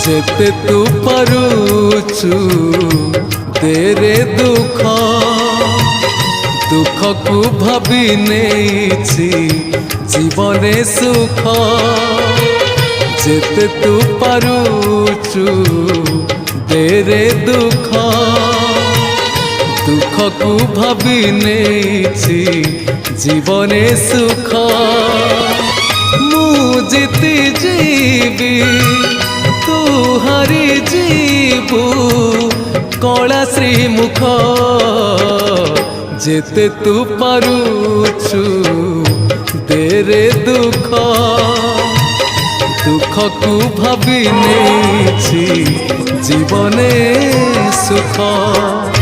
जेते तू पारुचु तेरे दुख दुख को भाभी नेछि जीवने सुख जेते तू पारुचु तेरे दुख दुख को भाभी नेछि जीवने सुख मु जीती जीवी तू हारी जीवु कला श्रीमुख जेते तू पारुचु तेरे दुख दुख को भाभी नेछि जीवने सुख।